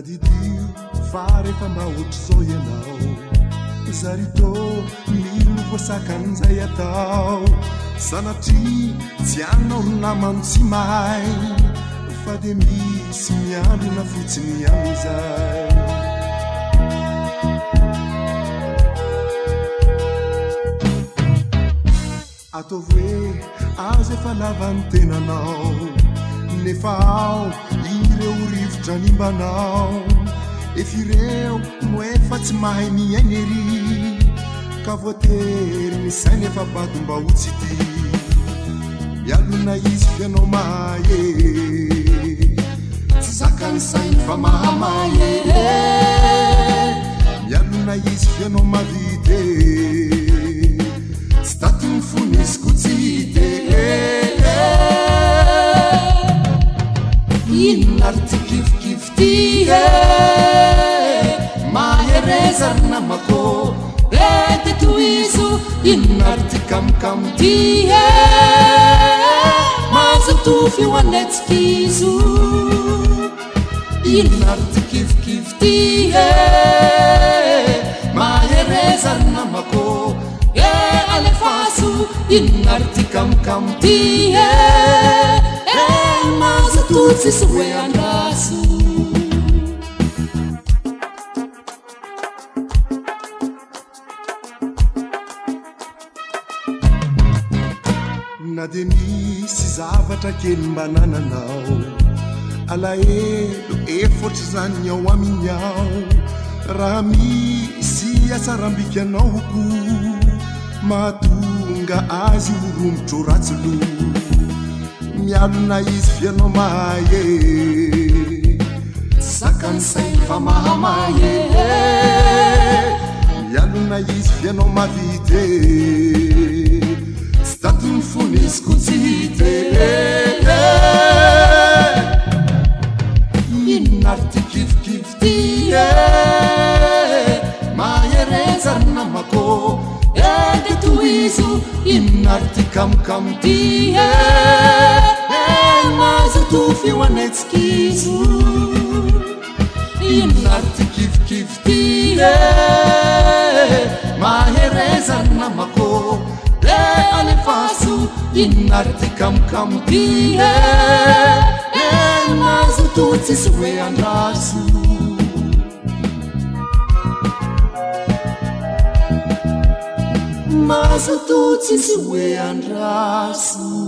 Tadidio fa rehefa mba ohatr'izao ianao zarito milo voasakan'izay atao sanatria tsy anao namano tsy mahay fa dia misy miandrona fotsiny amin'izay ataovy hoe aza efa lava ny tenanao nefa ao ireo rivotra nimbanao efireo no efa tsy mahay miaina ery ka voatery misaina efa badom-ba otsy ty mialona izy fianao mahay tsy zakany sainy fa mahamay mialona izy fianao mavity tsy tatiny fony izy ko tsy hity inona ry ty kifikify ty mahereza ry namako ty toizo inona ry ty kamokamo ty mazotovy ho anetsika izo inona ry ty kifikify ty mahereza ry namako alefaso inona ry ty kamokamo ty mazoto tsisy hoe andraso na dia misy zavatra kely mba nananao alahelo efotry zany ao aminy ao raha misy asarambikanao ko mahatonga azy horomotro ratsolo mialona izy fianao mahay sakany sainy fa mahamay mialona izy fianao mavity tsy tatony fony izy ko tsy hity inona ry ty kifikify ty mahereza ry namako ty toizo inona ry ty kamokamo ty mazotovy ho anetsika izo inona ry ty kifikify ty mahereza ry namako alefaso inona ry ty kamokamo ty mazoto tsisy hoe andraso mazoto tsisy hoe andraso